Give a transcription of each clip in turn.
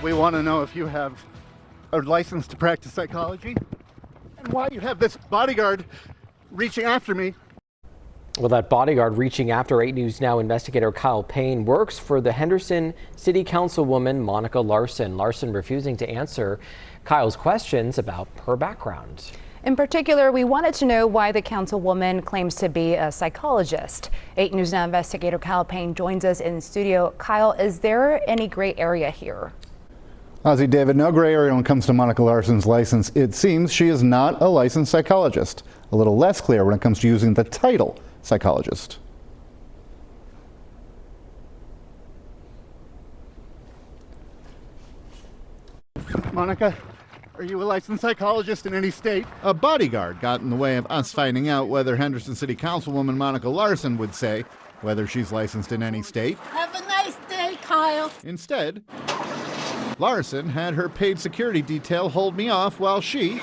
We want to know if you have a license to practice psychology and why you have this bodyguard reaching after me. Well, that bodyguard reaching after 8 News Now investigator Kyle Payne works for the Henderson City Councilwoman Monica Larson. Larson refusing to answer Kyle's questions about her background. In particular, we wanted to know why the councilwoman claims to be a psychologist. 8 News Now investigator Kyle Payne joins us in studio. Kyle, is there any gray area here? Ozzy, David, no gray area when it comes to Monica Larson's license. It seems she is not a licensed psychologist. A little less clear when it comes to using the title psychologist. Monica, are you a licensed psychologist in any state? A bodyguard got in the way of us finding out whether Henderson City Councilwoman Monica Larson would say whether she's licensed in any state. Have a nice day, Kyle. Instead, Larson had her paid security detail hold me off while she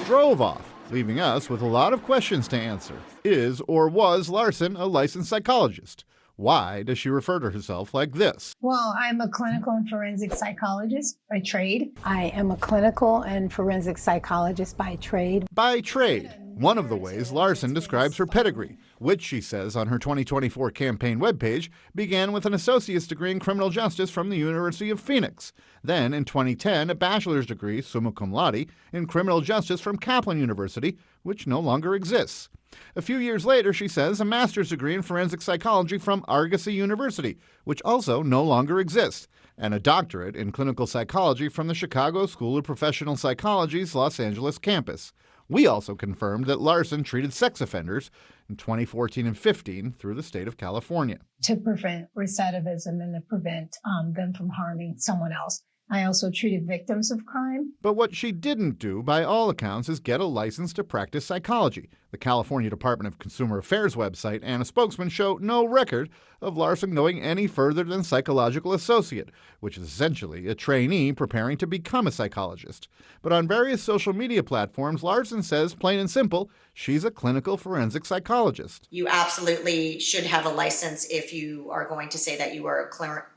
drove off, leaving us with a lot of questions to answer. Is or was Larson a licensed psychologist? Why does she refer to herself like this? Well, I'm a clinical and forensic psychologist by trade. I am a clinical and forensic psychologist by trade. By trade. One of the ways Larson describes her pedigree, which she says on her 2024 campaign webpage began with an associate's degree in criminal justice from the University of Phoenix. Then, in 2010, a bachelor's degree, summa cum laude, in criminal justice from Kaplan University, which no longer exists. A few years later, she says, a master's degree in forensic psychology from Argosy University, which also no longer exists, and a doctorate in clinical psychology from the Chicago School of Professional Psychology's Los Angeles campus. We also confirmed that Larson treated sex offenders in 2014 and 15 through the state of California. To prevent recidivism and to prevent them from harming someone else. I also treated victims of crime. But what she didn't do, by all accounts, is get a license to practice psychology. The California Department of Consumer Affairs website and a spokesman show no record of Larson going any further than psychological associate, which is essentially a trainee preparing to become a psychologist. But on various social media platforms, Larson says, plain and simple, she's a clinical forensic psychologist. You absolutely should have a license if you are going to say that you are a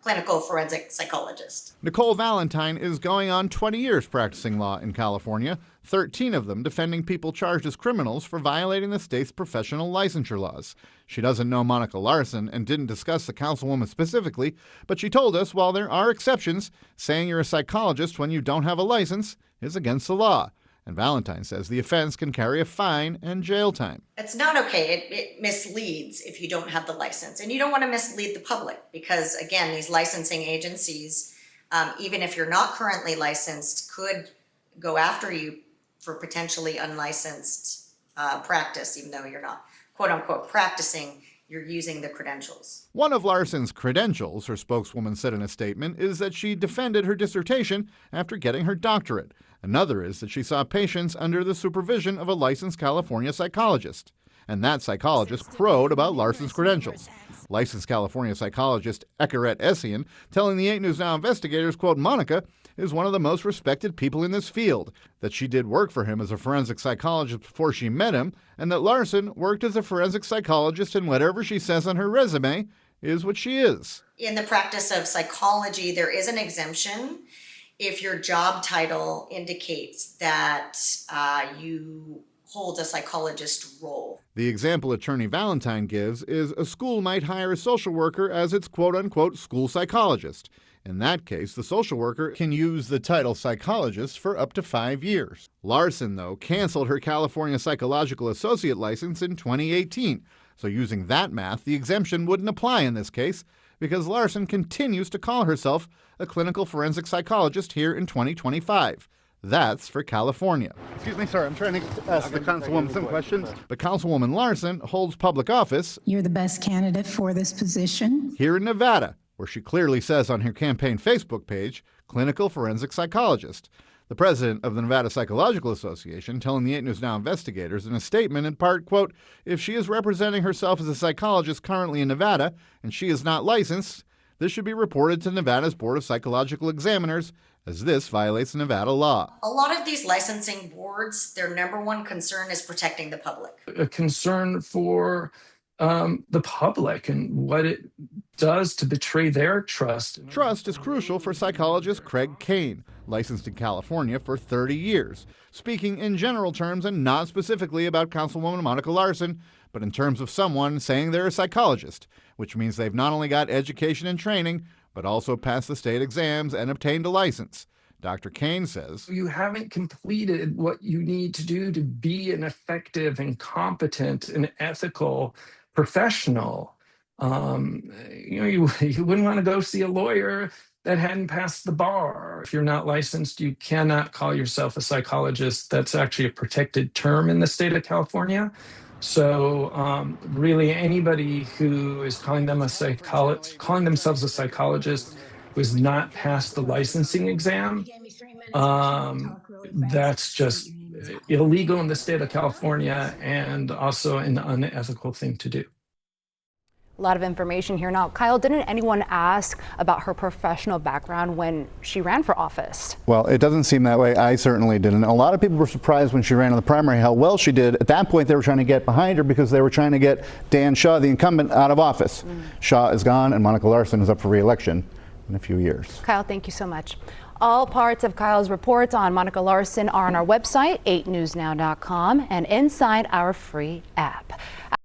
clinical forensic psychologist. Nicole Valentine is going on 20 years practicing law in California, 13 of them defending people charged as criminals for violating the state's professional licensure laws. She doesn't know Monica Larson and didn't discuss the councilwoman specifically, but she told us while there are exceptions, saying you're a psychologist when you don't have a license is against the law. And Valentine says the offense can carry a fine and jail time. It's not okay. It misleads if you don't have the license. And you don't want to mislead the public because, again, these licensing agencies, even if you're not currently licensed, could go after you for potentially unlicensed practice, even though you're not, quote unquote, practicing, you're using the credentials. One of Larson's credentials, her spokeswoman said in a statement, is that she defended her dissertation after getting her doctorate. Another is that she saw patients under the supervision of a licensed California psychologist. And that psychologist crowed about Larson's credentials. Licensed California psychologist Ekaret Essien telling the 8 News Now investigators, quote, Monica is one of the most respected people in this field, that she did work for him as a forensic psychologist before she met him, and that Larson worked as a forensic psychologist, and whatever she says on her resume is what she is. In the practice of psychology, there is an exemption if your job title indicates that you hold a psychologist role. The example attorney Valentine gives is a school might hire a social worker as its quote-unquote school psychologist. In that case, the social worker can use the title psychologist for up to 5 years. Larson, though, canceled her California Psychological Associate license in 2018. So using that math, the exemption wouldn't apply in this case because Larson continues to call herself a clinical forensic psychologist here in 2025. That's for California. Excuse me, sir, I'm trying to ask the councilwoman some questions. But Councilwoman Larson holds public office. You're the best candidate for this position. Here in Nevada, where she clearly says on her campaign Facebook page, clinical forensic psychologist. The president of the Nevada Psychological Association telling the 8 News Now investigators in a statement in part, quote, if she is representing herself as a psychologist currently in Nevada and she is not licensed, this should be reported to Nevada's Board of Psychological Examiners, as this violates Nevada law. A lot of these licensing boards, their number one concern is protecting the public. A concern for the public and what it does to betray their trust. Trust is crucial for psychologist Craig Kane, licensed in California for 30 years, speaking in general terms and not specifically about Councilwoman Monica Larson, but in terms of someone saying they're a psychologist, which means they've not only got education and training, but also passed the state exams and obtained a license. Dr. Kane says, you haven't completed what you need to do to be an effective and competent and ethical professional. You wouldn't want to go see a lawyer that hadn't passed the bar. If you're not licensed, you cannot call yourself a psychologist. That's actually a protected term in the state of California. So really anybody who is calling themselves a psychologist who has not passed the licensing exam, that's just illegal in the state of California and also an unethical thing to do. A lot of information here. Now, Kyle, didn't anyone ask about her professional background when she ran for office? Well, it doesn't seem that way. I certainly didn't. A lot of people were surprised when she ran in the primary how well she did. At that point, they were trying to get behind her because they were trying to get Dan Shaw, the incumbent, out of office. Shaw is gone, and Monica Larson is up for re-election in a few years. Kyle, thank you so much. All parts of Kyle's reports on Monica Larson are on our website, 8newsnow.com, and inside our free app.